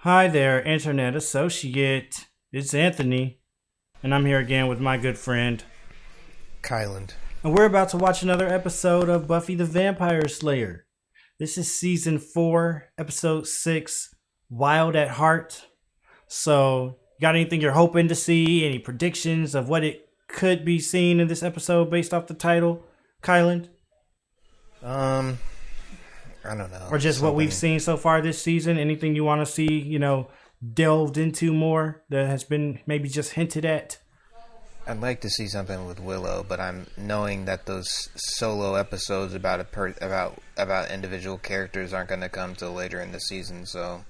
Hi there, Internet Associate. It's Anthony, and I'm here again with my good friend Kyland. And we're about to watch another episode of Buffy the Vampire Slayer. This is season 4, episode 6, Wild at Heart. So, got anything you're hoping to see? Any predictions of what it could be seen in this episode based off the title, Kyland? I don't know. Or just what we've seen so far this season? Anything you want to see, delved into more that has been maybe just hinted at? I'd like to see something with Willow, but I'm knowing that those solo episodes about about individual characters aren't going to come till later in the season. So,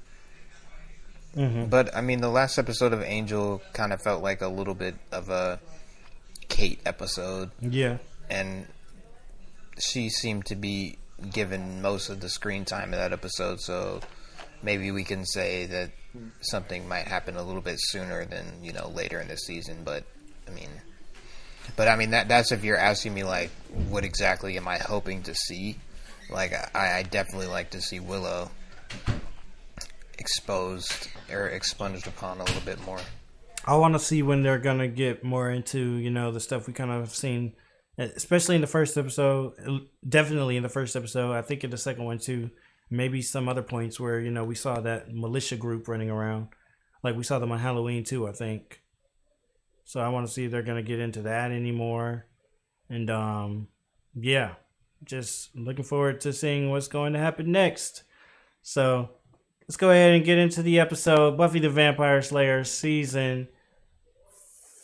But I mean, the last episode of Angel kind of felt like a little bit of a Kate episode. Yeah, and she seemed to be given most of the screen time of that episode. So maybe we can say that something might happen a little bit sooner than later in the season. But I mean that's if you're asking me like what exactly am I hoping to see. Like I definitely like to see Willow exposed or expunged upon a little bit more. I want to see when they're gonna get more into the stuff we kind of have seen, especially in the first episode. Definitely in the first episode. I think in the second one too. Maybe some other points where we saw that militia group running around, like we saw them on Halloween too, I think. So I want to see if they're going to get into that anymore. And, yeah, just looking forward to seeing what's going to happen next. So let's go ahead and get into the episode. Buffy the Vampire Slayer, Season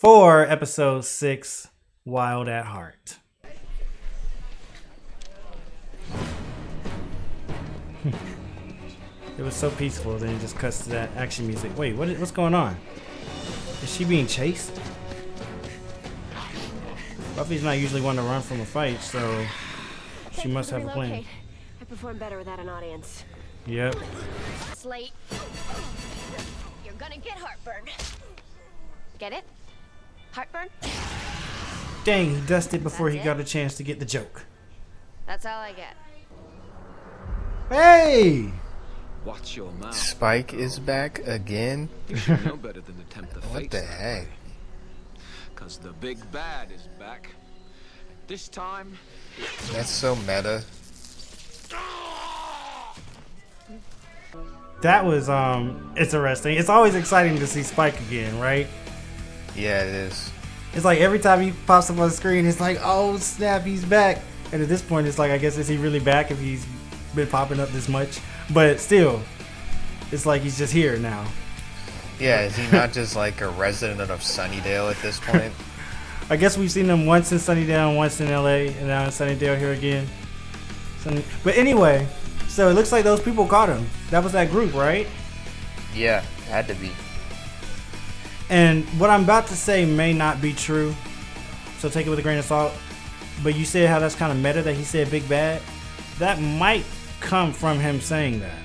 4, Episode 6, Wild at Heart. It was so peaceful, then it just cuts to that action music. Wait, what's going on? Is she being chased? Buffy's not usually one to run from a fight, so she must have a plan. I perform better without an audience. Yep. Slate. You're gonna get heartburn. Get it? Heartburn? Dang, he dusted before That's he it? got a chance to get the joke. That's all I get. Hey! Watch your mouth. Spike is back again. You should know better than to tempt the What fates. the heck? Because the big bad is back. This time, That's so meta. That was interesting. It's always exciting to see Spike again, right? Yeah, it is. It's like every time he pops up on the screen, it's like, oh snap, he's back. And at this point, it's like, I guess, is he really back if he's been popping up this much? But still, it's like he's just here now. Yeah, is he not just like a resident of Sunnydale at this point? I guess we've seen him once in Sunnydale, once in LA, and now in Sunnydale here again. But anyway, so it looks like those people caught him. That was that group, right? Yeah, had to be. And what I'm about to say may not be true, so take it with a grain of salt. But you said how that's kind of meta that he said big bad. That might come from him saying that.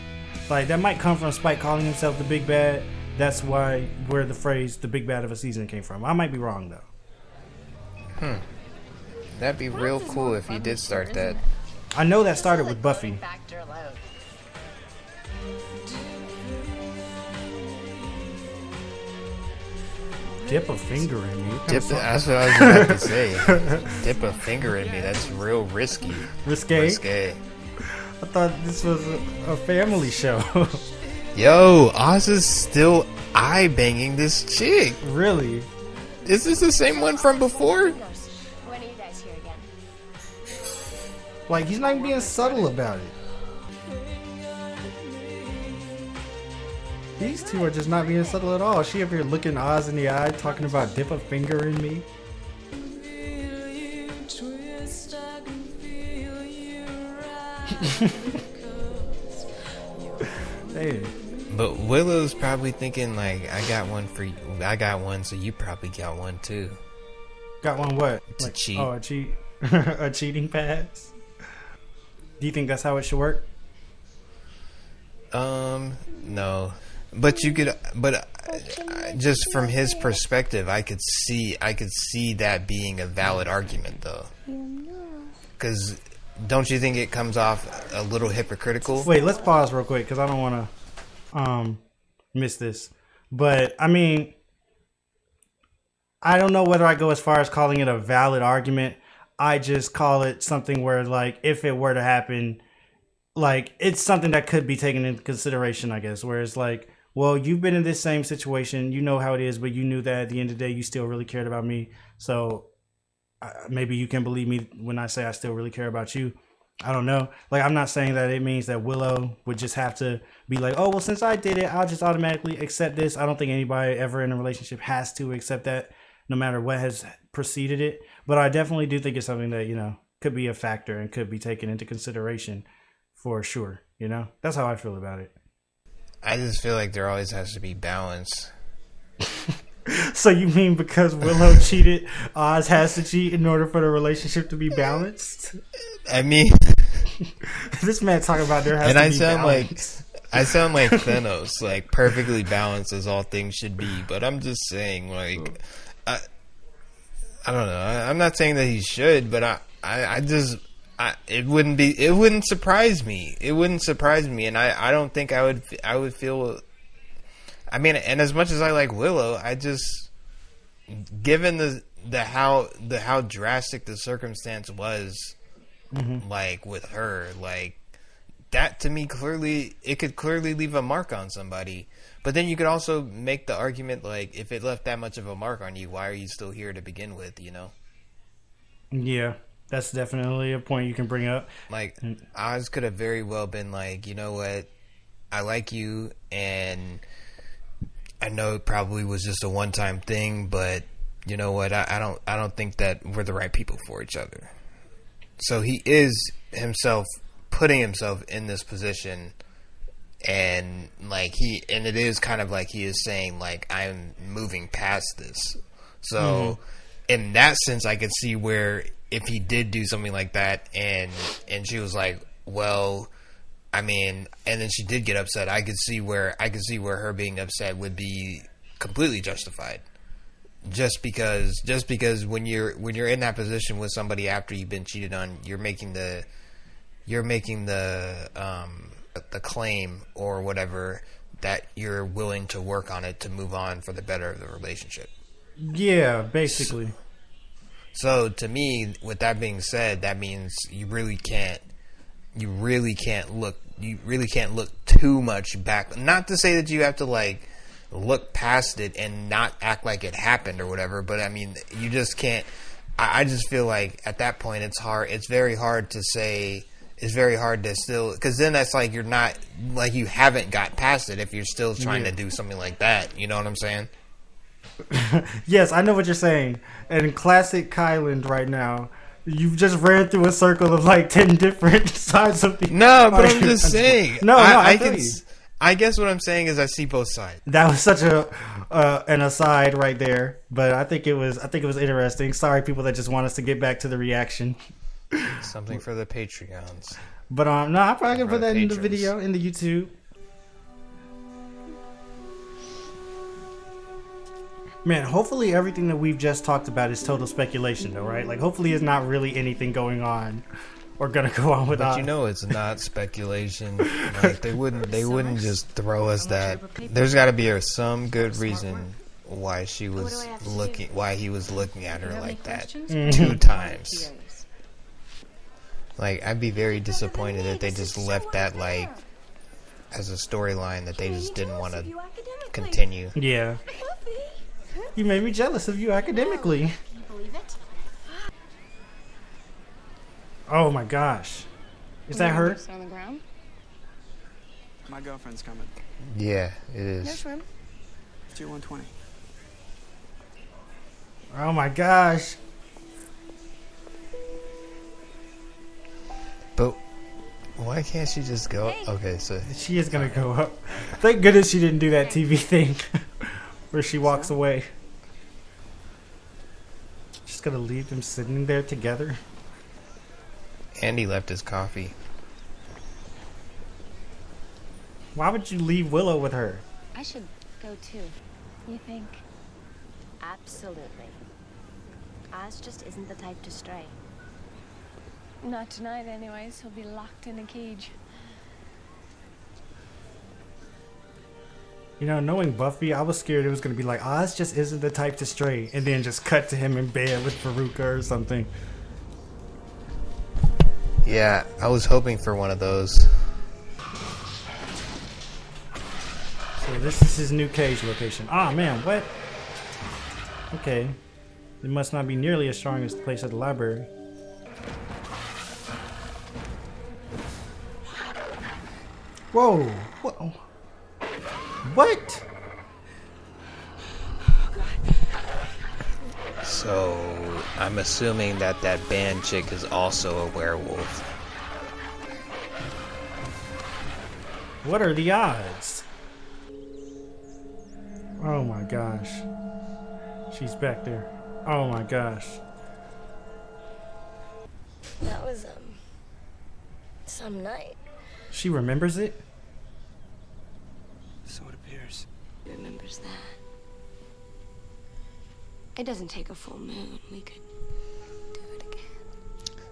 Like, that might come from Spike calling himself the big bad. That's where the phrase the big bad of a season came from. I might be wrong, though. That'd be real cool if he did start that. I know that started with Buffy. Factor load. Dip a finger in me. That's what I was about to say. Dip a finger in me. That's real risky. Risque. Risque. I thought this was a family show. Yo, Oz is still eye banging this chick. Really? Is this the same one from before? When are you guys here again? Like, he's not even being subtle about it. These two are just not being subtle at all. She up here looking Oz in the eye, talking about dip a finger in me. Hey, But Willow's probably thinking like, I got one for you. I got one, so you probably got one too. got one what? To cheat. Oh, a cheat, a cheating pass. Do you think that's how it should work? No. But you could, just from his perspective, I could see that being a valid argument, though. Because don't you think it comes off a little hypocritical? Wait, let's pause real quick because I don't want to miss this. But I mean, I don't know whether I go as far as calling it a valid argument. I just call it something where, like, if it were to happen, like, it's something that could be taken into consideration, I guess. Where it's like, well, you've been in this same situation, you know how it is, but you knew that at the end of the day, you still really cared about me. So maybe you can believe me when I say I still really care about you. I don't know. Like, I'm not saying that it means that Willow would just have to be like, oh, well, since I did it, I'll just automatically accept this. I don't think anybody ever in a relationship has to accept that, no matter what has preceded it. But I definitely do think it's something that, you know, could be a factor and could be taken into consideration for sure. You know, that's how I feel about it. I just feel like there always has to be balance. So you mean because Willow cheated, Oz has to cheat in order for the relationship to be balanced? I mean, this man talking about there has and to I be sound balance. I sound like Thanos, like perfectly balanced as all things should be. But I'm just saying, like, I don't know. I'm not saying that he should, but it wouldn't surprise me. It wouldn't surprise me, and I don't think I would feel. I mean, and as much as I like Willow, I just, given the how drastic the circumstance was, like with her, like that to me could clearly leave a mark on somebody. But then you could also make the argument, like, if it left that much of a mark on you, why are you still here to begin with? You know? Yeah, that's definitely a point you can bring up. Like, Oz could have very well been like, you know what, I like you, and I know it probably was just a one-time thing, but you know what? I don't think that we're the right people for each other. So he is himself putting himself in this position, and it is kind of like he is saying, like, I'm moving past this. So in that sense, I could see where if he did do something like that, and she was like, well, I mean, and then she did get upset. I could see where her being upset would be completely justified. Just because when you're in that position with somebody after you've been cheated on, you're making the claim or whatever that you're willing to work on it to move on for the better of the relationship. Yeah, basically. So to me, with that being said, that means you really can't look too much back. Not to say that you have to, like, look past it and not act like it happened or whatever, but I mean, you just can't. I just feel like at that point it's hard. It's very hard to say. It's very hard to still, because then that's like you're not, like, you haven't got past it if you're still trying to do something like that. You know what I'm saying? Yes, I know what you're saying. And in classic Kyland right now, you've just ran through a circle of like 10 different sides of the. No, but I'm just saying. I guess what I'm saying is I see both sides. That was such an aside right there, but I think it was interesting. Sorry, people that just want us to get back to the reaction. Something for the Patreons. But no, I'm probably gonna put that patrons. in the video in the YouTube. Man, hopefully everything that we've just talked about is total speculation, though, right? Like, hopefully it's not really anything going on or gonna go on with. But you know, it's not speculation. Like, they wouldn't just throw us that. There's got to be some good reason why he was looking at her like that 2 times. Like, I'd be very disappointed if they just left that, like, as a storyline that they just didn't want to continue. Yeah. You made me jealous of you academically. Can you believe it? Oh my gosh. Is that her? On the ground? My girlfriend's coming. Yeah, it is. No swim. It's your 120. Oh my gosh. But why can't she just go? Okay, so She is gonna go up. Thank goodness she didn't do that TV thing where she walks away. She's gonna leave them sitting there together. Andy left his coffee. Why would you leave Willow with her? I should go too. You think? Absolutely. Oz just isn't the type to stray. Not tonight, anyways. He'll be locked in a cage. You know, knowing Buffy, I was scared it was going to be like, Oz just isn't the type to stray. And then just cut to him in bed with Veruca or something. Yeah, I was hoping for one of those. So this is his new cage location. Ah, man, what? Okay. It must not be nearly as strong as the place at the library. Whoa! Whoa! What? So, I'm assuming that that band chick is also a werewolf. What are the odds? Oh my gosh. She's back there. Oh my gosh. That was, some night. She remembers it? So it appears. He remembers that. It doesn't take a full moon. We could do it again.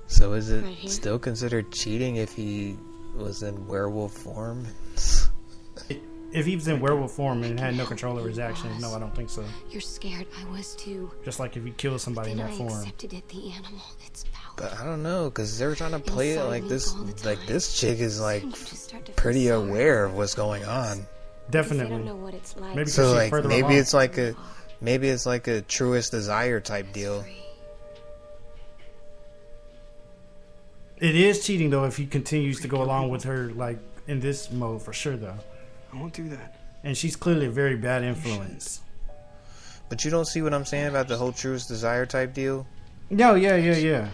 So is it Right here. still considered cheating if he was in werewolf form? If he was in werewolf form and had no control over his actions, no, I don't think so. You're scared. I was too. Just like if he kills somebody in Then that I form. accepted it. The animal. It's powerful. But I don't know, because they were trying to play it Inside like me this. all the Like time. this chick is like You just start to feel pretty sorry. aware of what's going on. Because they Definitely. don't know what it's like. Maybe So she's like further maybe along. it's like a truest desire type deal. It is cheating though if he continues to go along with her like in this mode for sure though. I won't do that. And she's clearly a very bad influence. But you don't see what I'm saying about the whole truest desire type deal? No, yeah.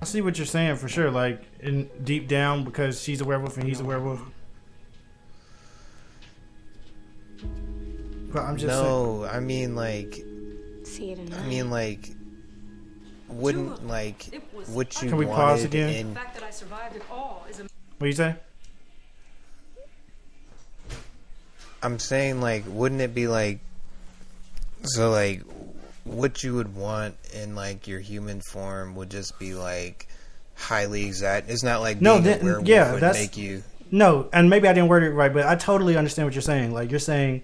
I see what you're saying for sure. Like in deep down because she's a werewolf and he's a werewolf. But I'm just saying. No, I mean like See it in wouldn't like what you Can we wanted pause again? in fact that I survived it all is a What you say? I'm saying like wouldn't it be like so like what you would want in like your human form would just be like highly exact. It's not like No, being that- a werewolf yeah, would that's- make you. No, and maybe I didn't word it right, but I totally understand what you're saying. Like you're saying,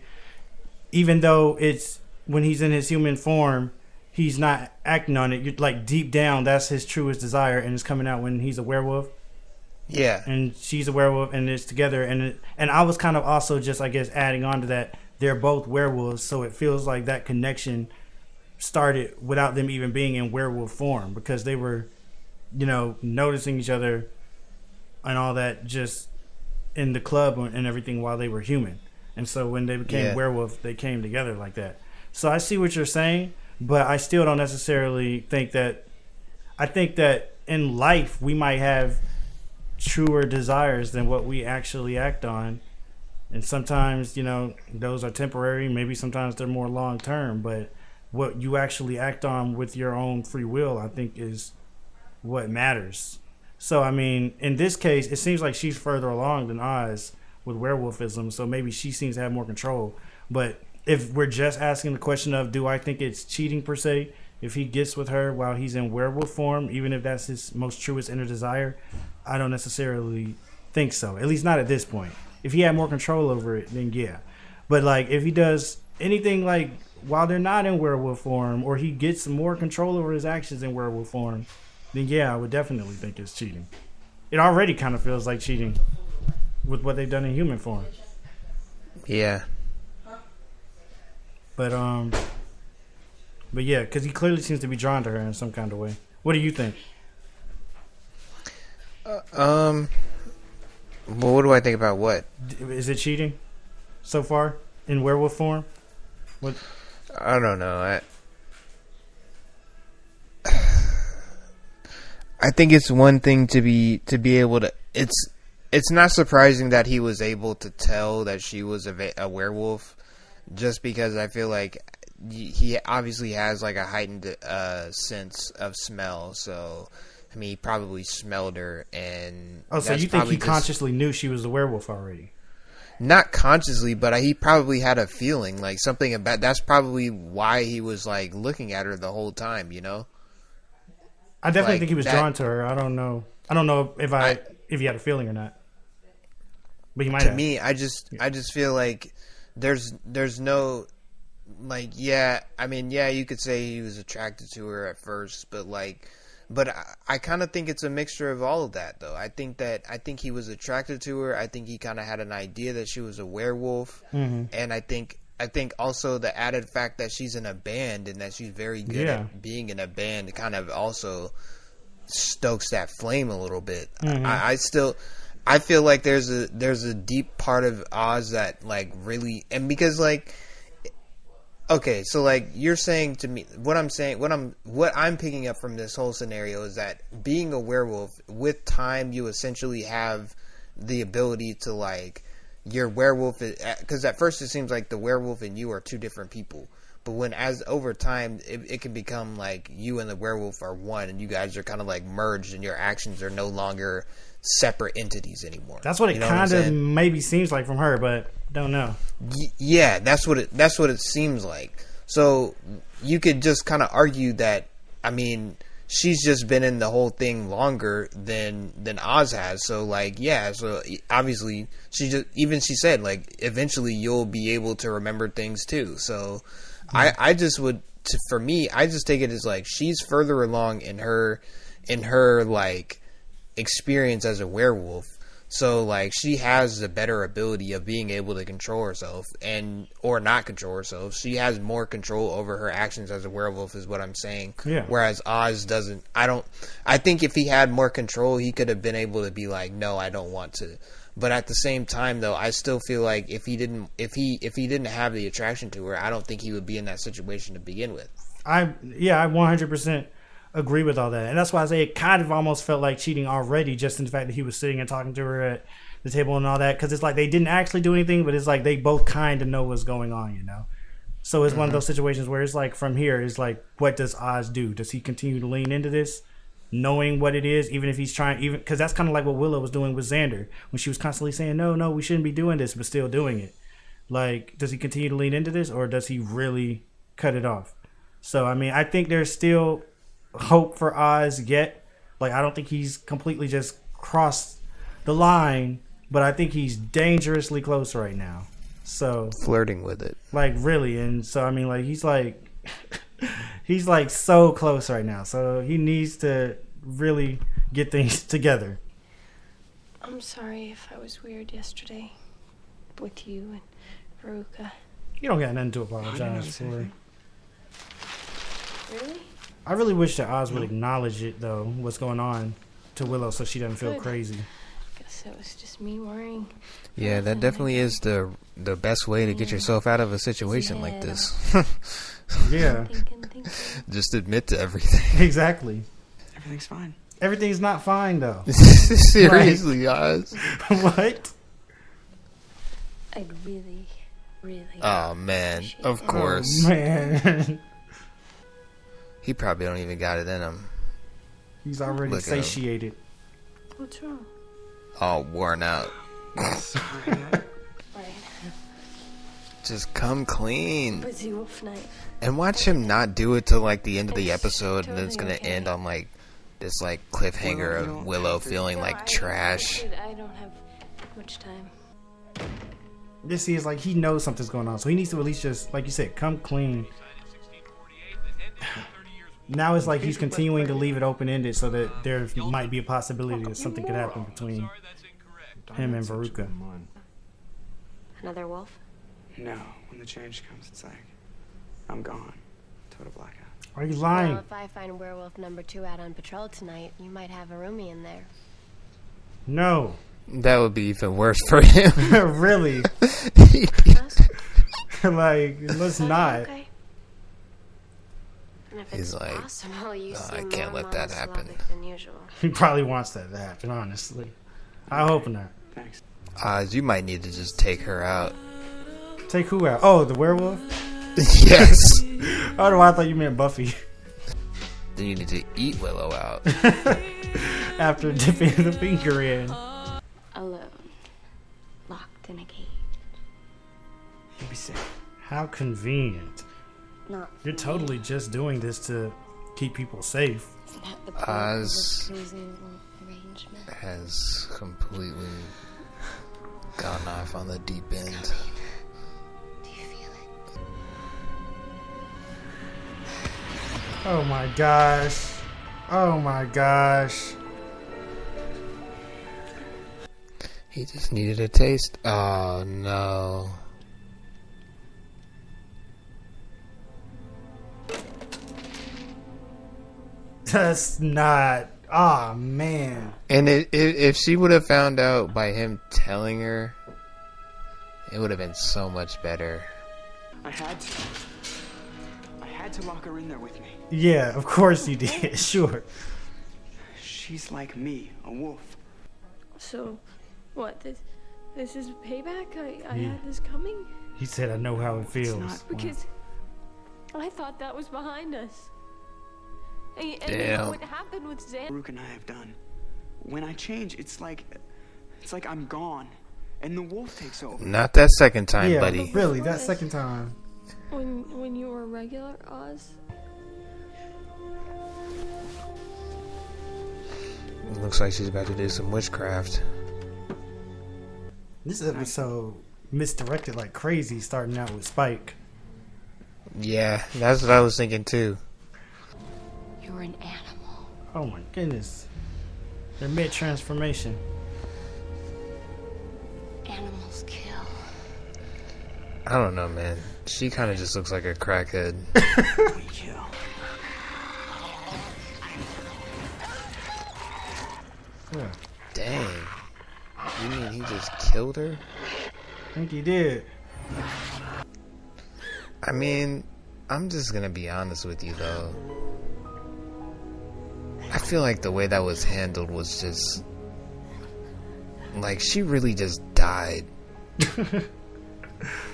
even though it's when he's in his human form, he's not acting on it. You're like deep down, that's his truest desire, and it's coming out when he's a werewolf Yeah. and she's a werewolf, and it's together. And I was kind of also just, I guess, adding on to that. They're both werewolves, so it feels like that connection started without them even being in werewolf form because they were, noticing each other and all that just in the club and everything while they were human. And so when they became Yeah. werewolf, they came together like that. So I see what you're saying, but I still don't necessarily think that. I think that in life we might have truer desires than what we actually act on. And sometimes, those are temporary. Maybe sometimes they're more long term. But what you actually act on with your own free will, I think, is what matters. So, I mean, in this case, it seems like she's further along than Oz with werewolfism. So maybe she seems to have more control. But if we're just asking the question of, do I think it's cheating per se? If he gets with her while he's in werewolf form, even if that's his most truest inner desire, I don't necessarily think so. At least not at this point. If he had more control over it, then yeah. But like if he does anything like while they're not in werewolf form, or he gets more control over his actions in werewolf form, then yeah, I would definitely think it's cheating. It already kind of feels like cheating with what they've done in human form. Yeah. But yeah, because he clearly seems to be drawn to her in some kind of way. What do you think? Well, what do I think about what? Is it cheating so far in werewolf form? What? I don't know. I think it's one thing to be able to. It's not surprising that he was able to tell that she was a werewolf, just because I feel like he obviously has like a heightened sense of smell. So I mean, he probably smelled her, and Oh, so that's you think probably he just- consciously knew she was a werewolf already? Not consciously, but he probably had a feeling like something about. That's probably why he was like looking at her the whole time. I definitely Like think he was that- drawn to her. I don't know if he had a feeling or not. But he might To have. me, I just feel like there's no, like, yeah, I mean, yeah, you could say he was attracted to her at first, but I kind of think it's a mixture of all of that, though. I think he was attracted to her. I think he kind of had an idea that she was a werewolf, and I think also the added fact that she's in a band and that she's very good at being in a band kind of also stokes that flame a little bit. I feel like there's a deep part of Oz that, like, really, and because, like, okay, so, like, you're saying to me, what I'm picking up from this whole scenario is that being a werewolf, with time, you essentially have the ability to, like, your werewolf, because at first it seems like the werewolf and you are two different people. But as over time, it can become like you and the werewolf are one, and you guys are kind of like merged, and your actions are no longer separate entities anymore. That's what it kind of maybe seems like from her, but don't know. Yeah, that's what it seems like. So you could just kind of argue that, I mean, she's just been in the whole thing longer than Oz has. So, like, yeah, so obviously she said, like, eventually you'll be able to remember things too. So I just take it as, like, she's further along in her like experience as a werewolf. So, like, she has the better ability of being able to control herself or not control herself. She has more control over her actions as a werewolf, is what I'm saying. Yeah. Whereas Oz doesn't. I think if he had more control, he could have been able to be like, no, I don't want to. But at the same time, though, I still feel like if he didn't have the attraction to her, I don't think he would be in that situation to begin with. I 100% agree with all that, and that's why I say it kind of almost felt like cheating already, just in the fact that he was sitting and talking to her at the table and all that, because it's like they didn't actually do anything, but it's like they both kind of know what's going on, you know. So it's one of those situations where it's like, from here, it's like, what does Oz do? Does he continue to lean into this, knowing what it is, even if he's trying, even because that's kind of like what Willow was doing with Xander when she was constantly saying, no, we shouldn't be doing this, but still doing it. Like, does he continue to lean into this, or does he really cut it off? So I mean, I think there's still hope for Oz yet. Like, I don't think he's completely just crossed the line, but I think he's dangerously close right now. So flirting with it, like, really. And so I mean, like, he's like so close right now, so he needs to really get things together. I'm sorry if I was weird yesterday with you and Veruca. You don't got nothing to apologize for. Really? I really wish that Oz would acknowledge it, though, what's going on to Willow, so she doesn't feel Good. crazy. Guess it was just me worrying. Yeah, that definitely is the best way to get yourself out of a situation like this. Yeah. Thinking. Just admit to everything. Exactly. Everything's fine. Everything's not fine, though. Seriously, Oz. What? I'd really, really. Oh, man. Of course. Oh, man. He probably don't even got it in him. He's already Look at him. satiated. What's wrong? All worn out. Sorry. Right. Just come clean. Busy wolf night. And watch him not do it till, like, the end of the It's episode, and then it's totally gonna okay. end on, like, this, like, cliffhanger Well, you of don't Willow have to- feeling No, like trash. I don't have much time. This is like, he knows something's going on, so he needs to at least just, like you said, come clean. Now it's like he's continuing to leave it open-ended so that there might be a possibility that something could happen between him and Veruca. Another wolf? No, when the change comes, it's like, I'm gone. Total blackout. Are you Well, lying? if I find werewolf number 2 out on patrol tonight, you might have a roomie in there. No. That would be even worse for him. Really? Us? Like, let's not. Okay. And if He's it's like, possible, you "No, seem I can't more let that happen." monosyllabic than usual. He probably wants that to happen, honestly. I hope not. Thanks. Oz, you might need to just take her out. Take who out? Oh, the werewolf? Yes. Oh, no, I thought you meant Buffy. Then you need to eat Willow out. After dipping the finger in. Alone. Locked in a cage. You'll be safe. How convenient. Not You're totally just doing this to keep people safe. Isn't that the point of Oz this crazy little arrangement? has completely gone off on the deep end. Oh my gosh. Oh my gosh. He just needed a taste. Oh no. That's not. Oh man. And if she would have found out by him telling her, it would have been so much better. I had to lock her in there with me. Yeah, of course you did. Sure. She's like me, a wolf. So, what? This is payback? I Yeah. had this coming? He said, "I know how it feels." not. Because I thought that was behind us. And you Damn. know what happened with Zan? Farouk and I have done. When I change, it's like I'm gone, and the wolf takes over. Not that second time, Yeah, buddy. really, that second time. When you were regular Oz? Looks like she's about to do some witchcraft. This episode misdirected like crazy, starting out with Spike. Yeah, that's what I was thinking too. You're an animal. Oh my goodness. They're mid-transformation. Animals kill. I don't know, man. She kind of just looks like a crackhead. We kill. Yeah, Dang. You mean he just killed her? I think he did. I mean, I'm just gonna be honest with you though. I feel like the way that was handled was just like she really just died.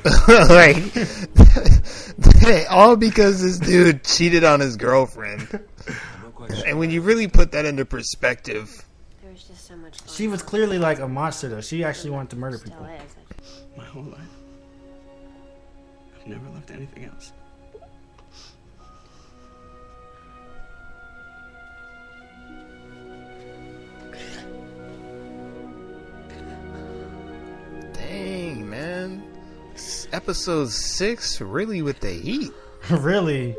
Like all because this dude cheated on his girlfriend. And when you really put that into perspective, There's just so much. She was clearly like a monster, though. She actually wanted to murder people. My whole life. I've never loved anything else. dang man, episode 6 really with the heat. Really?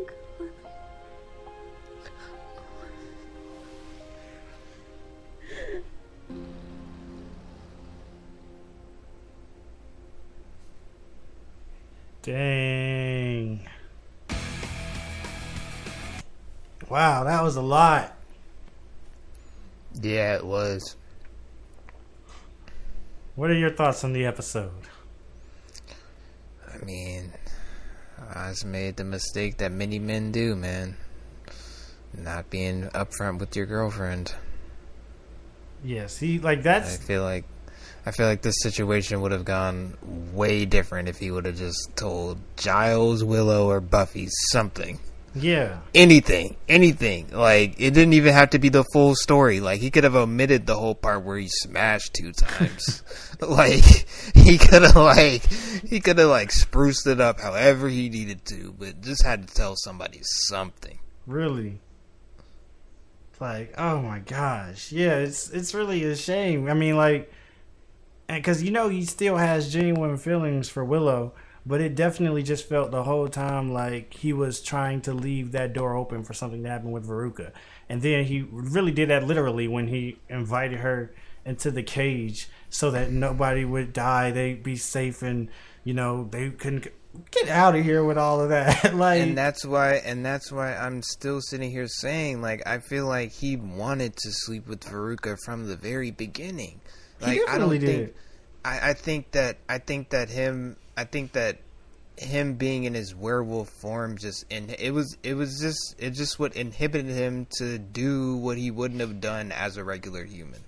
Dang. Wow, that was a lot. Yeah, it was. What are your thoughts on the episode? I mean, I just made the mistake that many men do, man. Not being upfront with your girlfriend. Yes, he like I that's feel like this situation would have gone way different if he would have just told Giles, Willow, or Buffy something. yeah. Anything. Like, it didn't even have to be the full story. Like, he could have omitted the whole part where he smashed 2 times. Like, he could have spruced it up however he needed to, but just had to tell somebody something. Really. Like, oh my gosh. Yeah, it's really a shame. I mean, like, and because he still has genuine feelings for Willow, but it definitely just felt the whole time like he was trying to leave that door open for something to happen with Veruca. And then he really did that literally when he invited her into the cage so that nobody would die, they'd be safe, and they couldn't get out of here with all of that. Like, And that's why I'm still sitting here saying, like, I feel like he wanted to sleep with Veruca from the very beginning. Like, he definitely did. I think that him being in his werewolf form it just what inhibited him to do what he wouldn't have done as a regular human.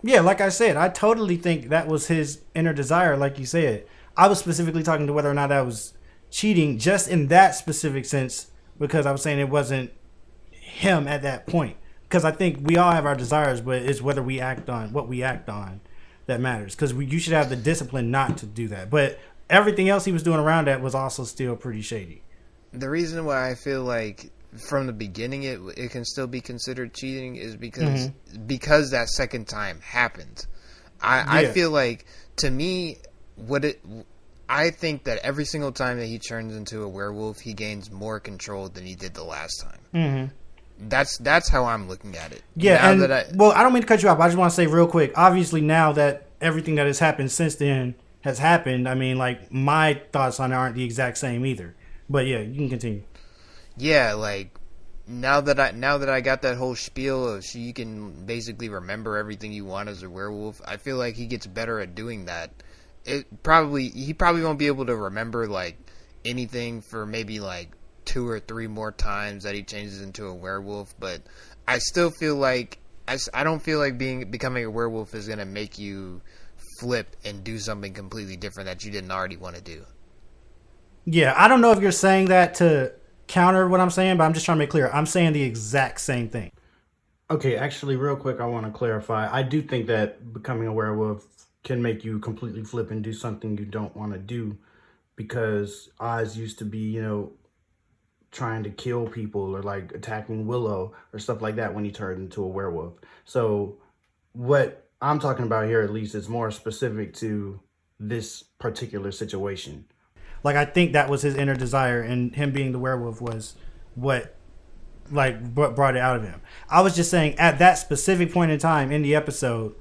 Yeah, like I said, I totally think that was his inner desire, like you said. I was specifically talking to whether or not that was cheating just in that specific sense, because I was saying it wasn't him at that point. Because I think we all have our desires, but it's whether we act on what we act on that matters. Because you should have the discipline not to do that. But everything else he was doing around that was also still pretty shady. The reason why I feel like from the beginning it can still be considered cheating is because that second time happened. I feel like, to me, I think that every single time that he turns into a werewolf, he gains more control than he did the last time. Mm-hmm. That's how I'm looking at it. Yeah, I don't mean to cut you off, but I just want to say real quick. Obviously, now that everything that has happened since then has happened, I mean, like, my thoughts on it aren't the exact same either. But yeah, you can continue. Yeah, like, now that I got that whole spiel of you can basically remember everything you want as a werewolf, I feel like he gets better at doing that. He probably won't be able to remember like anything for maybe like 2 or 3 more times that he changes into a werewolf, but I still feel like I don't feel like becoming a werewolf is gonna make you flip and do something completely different that you didn't already want to do. Yeah, I don't know if you're saying that to counter what I'm saying, but I'm just trying to make clear. I'm saying the exact same thing. Okay, actually, real quick, I want to clarify. I do think that becoming a werewolf can make you completely flip and do something you don't want to do, because Oz used to be, you know, trying to kill people or like attacking Willow or stuff like that when he turned into a werewolf. So what I'm talking about here, at least, is more specific to this particular situation. Like, I think that was his inner desire, and him being the werewolf was what brought it out of him. I was just saying at that specific point in time in the episode,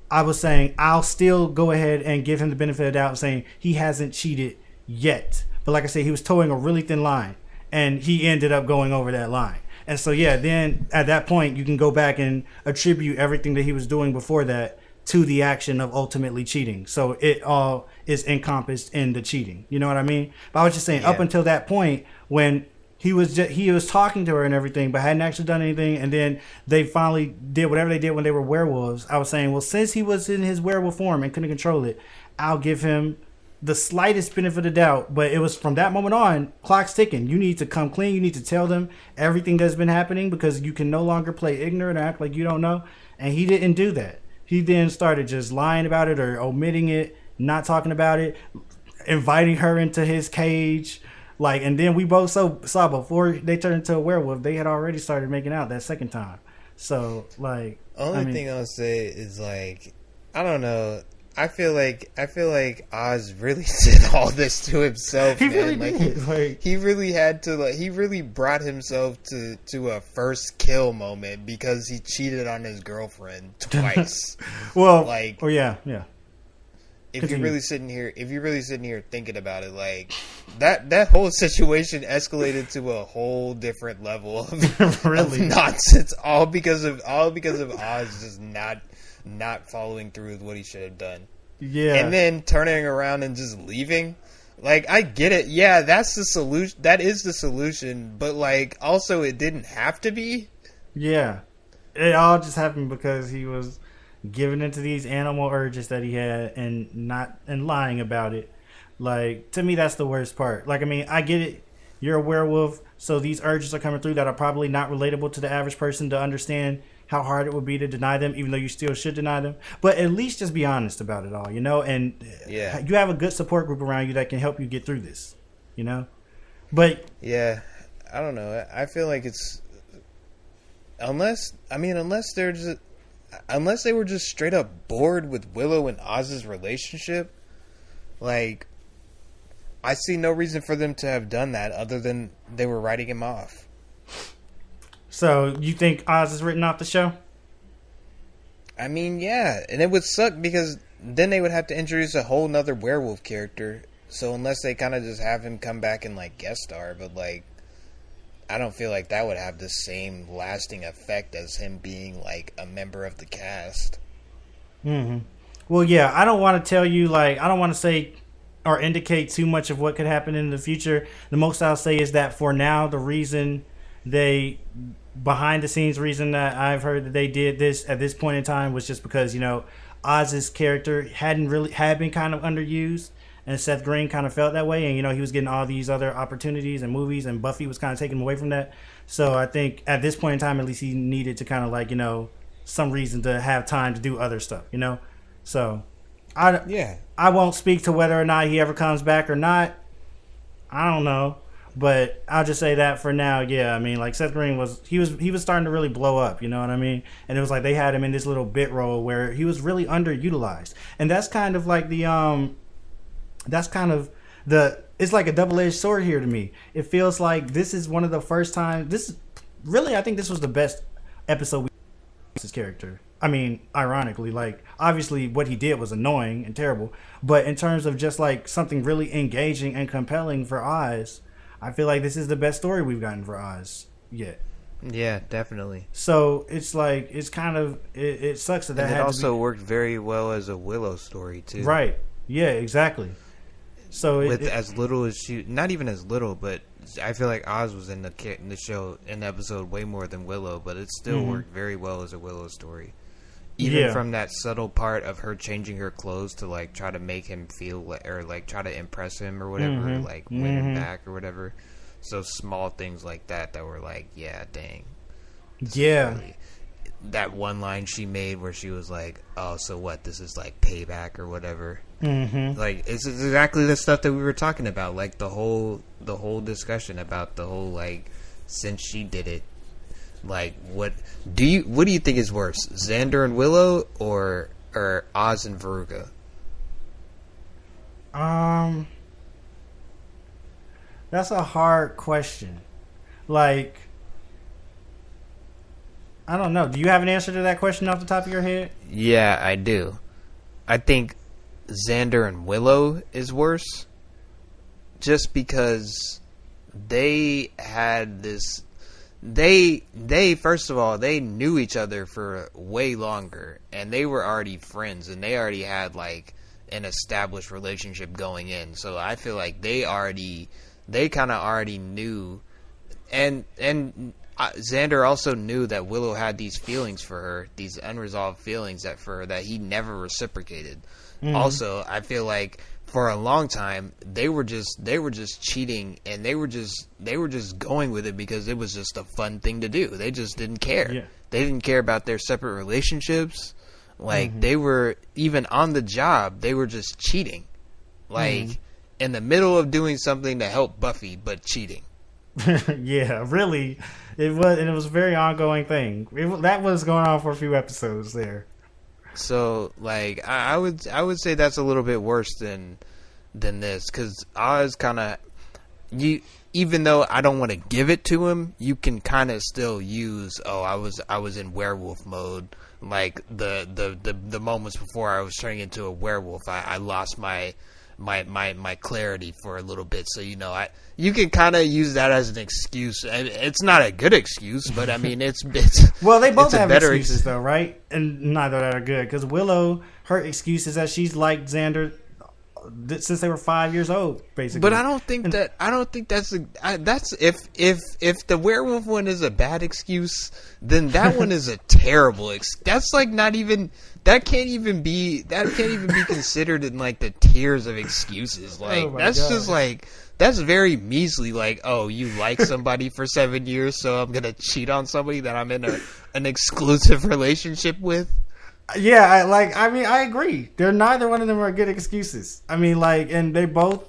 I was saying I'll still go ahead and give him the benefit of the doubt, saying he hasn't cheated yet. But like I said, he was towing a really thin line, and he ended up going over that line. And so, yeah, then at that point, you can go back and attribute everything that he was doing before that to the action of ultimately cheating. So it all is encompassed in the cheating. You know what I mean? But I was just saying, up until that point, when he was talking to her and everything, but hadn't actually done anything, and then they finally did whatever they did when they were werewolves. I was saying, well, since he was in his werewolf form and couldn't control it, I'll give him the slightest benefit of the doubt. But it was from that moment on, clock's ticking. You need to come clean. You need to tell them everything that's been happening, because you can no longer play ignorant or act like you don't know. And he didn't do that. He then started just lying about it or omitting it, not talking about it, inviting her into his cage. Like, and then we both saw before they turned into a werewolf, they had already started making out that second time. So, like, only thing I'll say is, like, I don't know. I feel like Oz really did all this to himself. He man. really did. Like, he really had to. Like, he really brought himself to a first kill moment because he cheated on his girlfriend twice. well, like, yeah. If you're really sitting here thinking about it, like that whole situation escalated to a whole different level of, really? of nonsense, all because of Oz just not following through with what he should have done. Yeah. And then turning around and just leaving. Like, I get it. Yeah, that's the solution. That is the solution. But, like, also it didn't have to be. Yeah. It all just happened because he was giving into these animal urges that he had and lying about it. Like, to me, that's the worst part. Like, I mean, I get it. You're a werewolf, so these urges are coming through that are probably not relatable to the average person to understand how hard it would be to deny them, even though you still should deny them. But at least just be honest about it all, you know? And yeah, you have a good support group around you that can help you get through this, you know? But yeah, I don't know. I feel like it's unless they were just straight up bored with Willow and Oz's relationship, like, I see no reason for them to have done that other than they were writing him off. So, you think Oz is written off the show? I mean, yeah. And it would suck because then they would have to introduce a whole nother werewolf character. So unless they kind of just have him come back and, like, guest star, but, like, I don't feel like that would have the same lasting effect as him being, like, a member of the cast. Mm-hmm. Well, yeah, I don't want to tell you, like, I don't want to say or indicate too much of what could happen in the future. The most I'll say is that for now, the reason behind the scenes reason that I've heard that they did this at this point in time was just because, you know, Oz's character had been kind of underused, and Seth Green kind of felt that way, and, you know, he was getting all these other opportunities and movies, and Buffy was kind of taking him away from that. So I think at this point in time, at least he needed to kind of, like, you know, some reason to have time to do other stuff, you know? So I won't speak to whether or not he ever comes back or not. I don't know. But I'll just say that for now, yeah. I mean, like, Seth Green was starting to really blow up, you know what I mean? And it was like they had him in this little bit role where he was really underutilized. And that's kind of like it's like a double-edged sword here to me. It feels like this is one of the first times. I think this was the best episode we his character. I mean, ironically, like obviously what he did was annoying and terrible, but in terms of just like something really engaging and compelling for Oz, I feel like this is the best story we've gotten for Oz yet. Yeah, definitely. So it's like it sucks that And it had also to be, worked very well as a Willow story too. right. Yeah, exactly. So As little as not even as little, but I feel like Oz was in the show in the episode way more than Willow, but it still worked very well as a Willow story. Even from that subtle part of her changing her clothes to like try to make him feel or like try to impress him or whatever, like win him back or whatever. So small things like that were like, yeah, dang. yeah. Really, that one line she made where she was like, "Oh, so what? This is like payback or whatever." Like it's exactly the stuff that we were talking about. Like the whole discussion about the whole like since she did it. Like what do you think is worse, Xander and Willow or Oz and Veruga? That's a hard question. Like, I don't know. Do you have an answer to that question off the top of your head? Yeah, I do. I think Xander and Willow is worse, just because they had this. They first of all, they knew each other for way longer, and they were already friends, and they already had like an established relationship going in. So I feel like they kind of already knew, and Xander also knew that Willow had these feelings for her, these unresolved feelings that he never reciprocated. Also, I feel like for a long time they were just cheating, and they were just going with it because it was just a fun thing to do. They just didn't care. Yeah. They didn't care about their separate relationships. Like they were even on the job, they were just cheating. Like in the middle of doing something to help Buffy, but cheating. Yeah, really, it was a very ongoing thing. That was going on for a few episodes there. So, like, I would say that's a little bit worse than this, because Oz kind of, even though I don't want to give it to him, you can kind of still use, I was in werewolf mode, like the moments before I was turning into a werewolf, I lost my clarity for a little bit. So you can kind of use that as an excuse. It's not a good excuse, but I mean it's well, they both it's have excuses though, right? And neither that are good, because Willow, her excuse is that she's liked Xander since they were 5 years old, basically. But I don't think that's if the werewolf one is a bad excuse, then that one is a terrible that's like not even that can't even be considered in like the tiers of excuses. Like that's God. Just like that's very measly. Like, oh, you like somebody for 7 years, so I'm gonna cheat on somebody that I'm in an exclusive relationship with. Yeah, I agree. Neither one of them are good excuses. I mean, like, and they both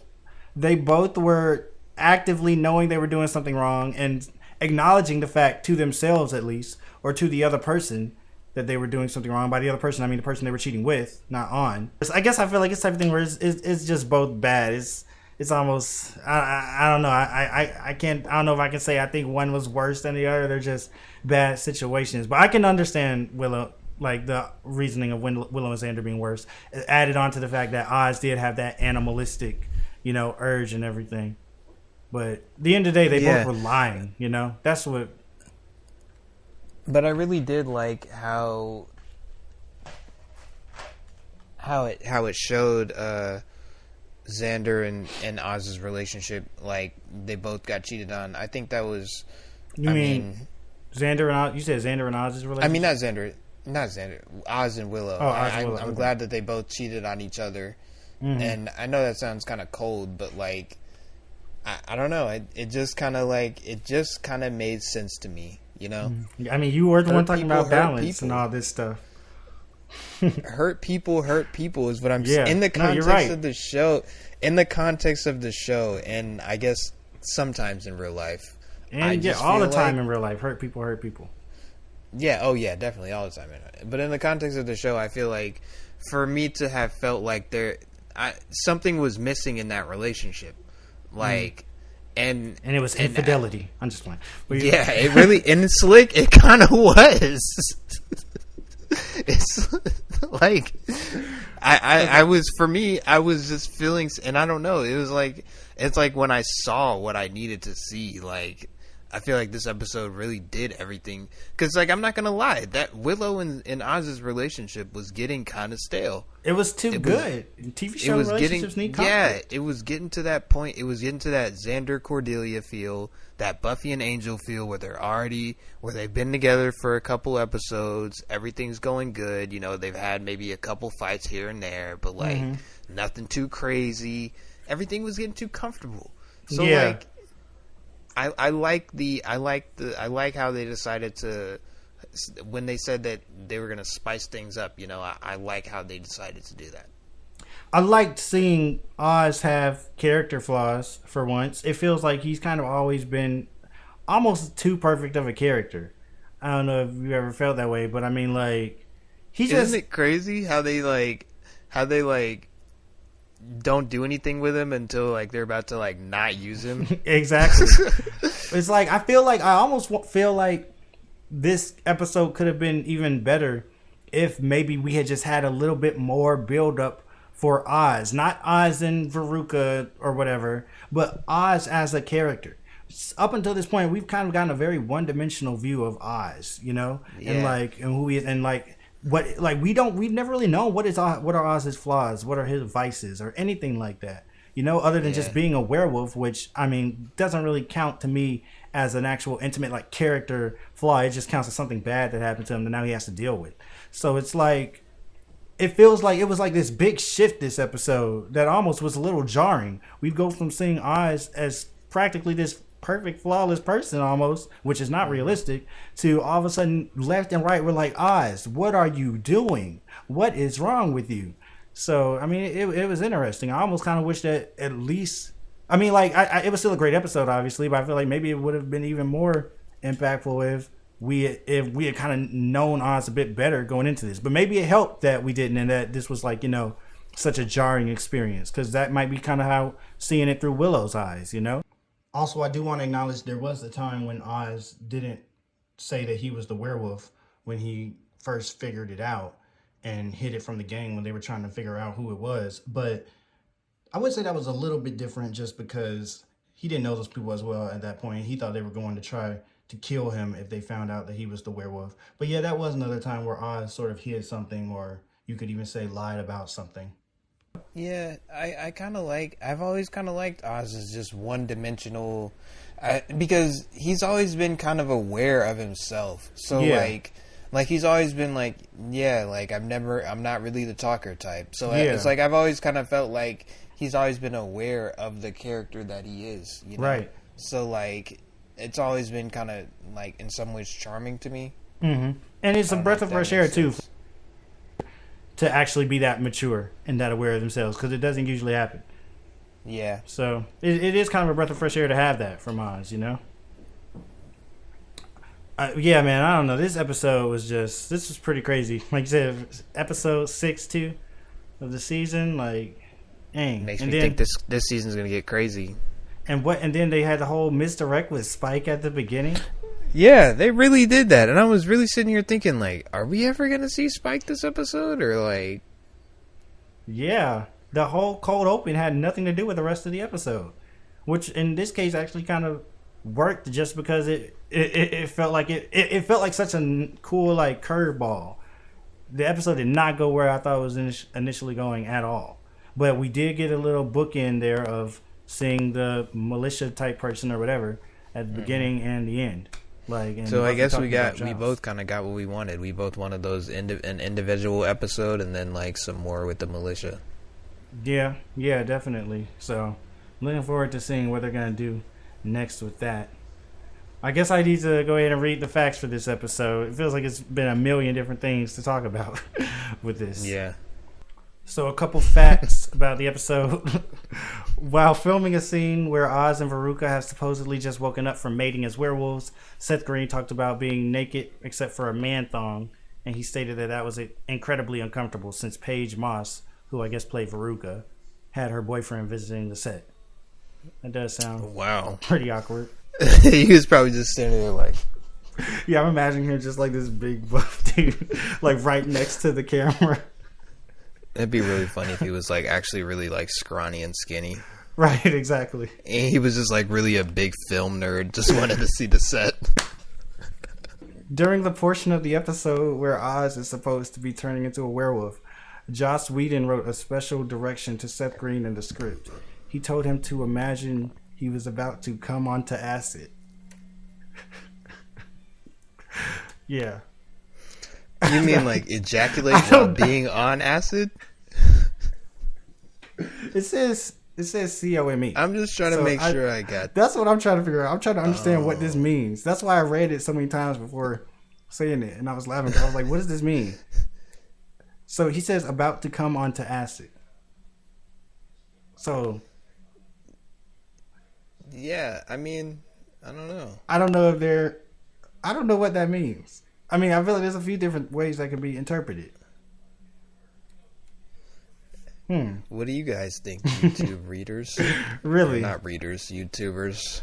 were actively knowing they were doing something wrong and acknowledging the fact to themselves, at least, or to the other person, that they were doing something wrong. By the other person, I mean the person they were cheating with, not on. I guess I feel like it's the type of thing where it's just both bad. It's almost I don't know. I don't know if I can say I think one was worse than the other. They're just bad situations. But I can understand Willow. Like the reasoning of Willow and Xander being worse, added on to the fact that Oz did have that animalistic, urge and everything. But at the end of the day, they both were lying. That's what. But I really did like how it showed Xander and Oz's relationship. Like they both got cheated on. I think that was. You mean Xander and Oz? You said Xander and Oz's relationship. I mean not Xander, Oz and Willow. Oh, Oz and Willow. I'm glad that they both cheated on each other. And I know that sounds kind of cold, but like, I don't know. It just kind of made sense to me, I mean, you were the one talking about balance and all this stuff. hurt people is what I'm saying. In the context of the show, and I guess sometimes in real life. And all the time in real life, hurt people. Yeah, oh yeah, definitely all the time. But in the context of the show, I feel like for me to have felt like something was missing in that relationship, like. And it was infidelity. I'm just playing. Yeah, it really, and it's like, it kind of was. It's like, I was, for me, I was just feeling, and I don't know, it was like, it's like when I saw what I needed to see, like, I feel like this episode really did everything. Because, like, I'm not going to lie, that Willow and Oz's relationship was getting kind of stale. It was too good. TV show relationships need conflict. Yeah, it was getting to that point. It was getting to that Xander Cordelia feel, that Buffy and Angel feel, where they've been together for a couple episodes. Everything's going good. You know, they've had maybe a couple fights here and there, but, like, nothing too crazy. Everything was getting too comfortable. So, like, I like how they decided to, when they said that they were going to spice things up, you know, I like how they decided to do that. I liked seeing Oz have character flaws for once. It feels like he's kind of always been almost too perfect of a character. I don't know if you ever felt that way, but I mean, like, Isn't it crazy how they don't do anything with him until, like, they're about to, like, not use him? Exactly. It's like, I almost feel like this episode could have been even better if maybe we had just had a little bit more build up for Oz. Not Oz and Veruca or whatever, but Oz as a character. Up until this point, we've kind of gotten a very one-dimensional view of Oz, you know? Yeah. And who he is, and we've never really known what are Oz's flaws, what are his vices, or anything like that. You know, other than just being a werewolf, which, I mean, doesn't really count to me as an actual intimate, like, character flaw. It just counts as something bad that happened to him that now he has to deal with. So it's like, it feels like it was like this big shift this episode that almost was a little jarring. We go from seeing Oz as practically this perfect, flawless person almost, which is not realistic, to all of a sudden, left and right, we're like, Oz, what are you doing? What is wrong with you? So, I mean, it was interesting. I almost kind of wish that at least, I mean, like, it was still a great episode, obviously, but I feel like maybe it would have been even more impactful if we had kind of known Oz a bit better going into this. But maybe it helped that we didn't, and that this was, like, you know, such a jarring experience, because that might be kind of how seeing it through Willow's eyes, you know? Also, I do want to acknowledge there was a time when Oz didn't say that he was the werewolf when he first figured it out and hid it from the gang when they were trying to figure out who it was. But I would say that was a little bit different just because he didn't know those people as well at that point. He thought they were going to try to kill him if they found out that he was the werewolf. But yeah, that was another time where Oz sort of hid something, or you could even say lied about something. Yeah, I've always kind of liked Oz as just one-dimensional, because he's always been kind of aware of himself. So, like he's always been like, I'm not really the talker type. So it's like, I've always kind of felt like he's always been aware of the character that he is, you know? Right. So, like, it's always been kind of, like, in some ways charming to me. Mm-hmm. And it's a breath of fresh air, too, to actually be that mature and that aware of themselves, because it doesn't usually happen. Yeah. So it is kind of a breath of fresh air to have that from Oz, you know? Yeah, man, I don't know. This episode this was pretty crazy. Like you said, episode 6, too, of the season, like, dang. Makes me think this season's going to get crazy. And then they had the whole misdirect with Spike at the beginning. Yeah, they really did that. And I was really sitting here thinking, like, are we ever going to see Spike this episode? Or, like... Yeah. The whole cold open had nothing to do with the rest of the episode. Which, in this case, actually kind of worked just because it felt like it felt like such a cool, like, curveball. The episode did not go where I thought it was initially going at all. But we did get a little bookend there of seeing the militia type person or whatever at the beginning and the end. Like, so I guess we both kind of got what we wanted. We both wanted those an individual episode and then, like, some more with the militia. Yeah, definitely. So looking forward to seeing what they're gonna do next with that. I guess I need to go ahead and read the facts for this episode. It feels like it's been a million different things to talk about with this. Yeah. So a couple facts about the episode. While filming a scene where Oz and Veruca have supposedly just woken up from mating as werewolves, Seth Green talked about being naked except for a man thong, and he stated that was incredibly uncomfortable since Paige Moss, who I guess played Veruca, had her boyfriend visiting the set. That does sound Wow. pretty awkward. He was probably just standing there like, Yeah, I'm imagining him just like this big buff dude, like right next to the camera. it'd be really funny if he was like actually really like scrawny and skinny. Right, exactly. And he was just like really a big film nerd, just wanted to see the set. During the portion of the episode where Oz is supposed to be turning into a werewolf, Joss Whedon wrote a special direction to Seth Green in the script. He told him to imagine he was about to come onto acid. Yeah. You mean like ejaculate while being on acid? It says COME. I'm just trying to make sure I got. That's what I'm trying to figure out. I'm trying to understand what this means. That's why I read it so many times before saying it, and I was laughing because I was like, "What does this mean?" So he says about to come onto acid. So Yeah, I mean, I don't know. I don't know what that means. I mean, I feel like there's a few different ways that can be interpreted. What do you guys think, YouTube readers? Really? Or not readers, YouTubers.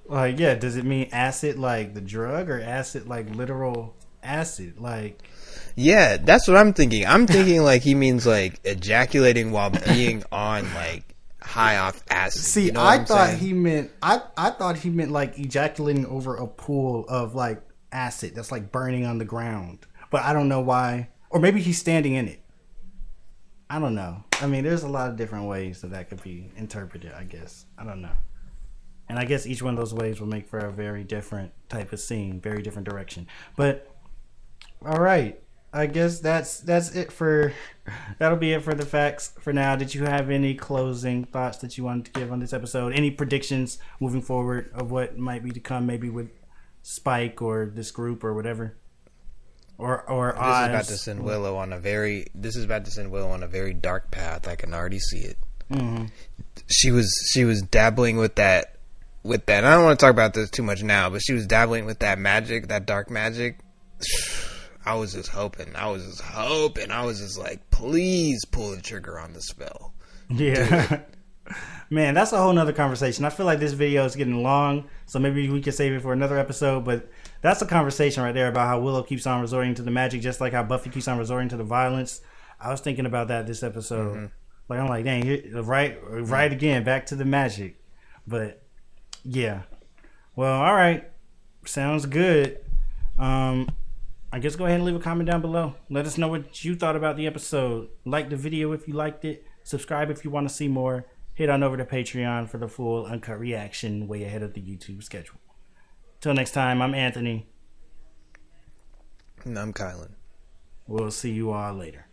Like, yeah, does it mean acid like the drug or acid like literal acid? Like, Yeah, that's what I'm thinking. I'm thinking like he means like ejaculating while being on like high off acid. see, You know what I I'm thought saying? he meant I thought he meant like ejaculating over a pool of like acid that's like burning on the ground. But I don't know why, or maybe he's standing in it. I don't know. I mean, there's a lot of different ways that could be interpreted, I guess. I don't know. And I guess each one of those ways will make for a very different type of scene, very different direction. But all right. I guess that's it for that'll be it for the facts for now. Did you have any closing thoughts that you wanted to give on this episode? Any predictions moving forward of what might be to come, maybe with Spike or this group or whatever? Or This Oz? is about to send Willow on a very dark path. I can already see it. Mm-hmm. She was dabbling with that. I don't want to talk about this too much now, but she was dabbling with that magic, that dark magic. I was just hoping. I was just like, please pull the trigger on the spell. Yeah. Man, that's a whole nother conversation. I feel like this video is getting long, so maybe we could save it for another episode, but that's a conversation right there about how Willow keeps on resorting to the magic just like how Buffy keeps on resorting to the violence. I was thinking about that this episode. Mm-hmm. Like, I'm like, dang, right again, back to the magic. But yeah. Well, all right. Sounds good. I guess go ahead and leave a comment down below. Let us know what you thought about the episode. Like the video if you liked it. Subscribe if you want to see more. Head on over to Patreon for the full uncut reaction way ahead of the YouTube schedule. Till next time, I'm Anthony. And I'm Kylan. We'll see you all later.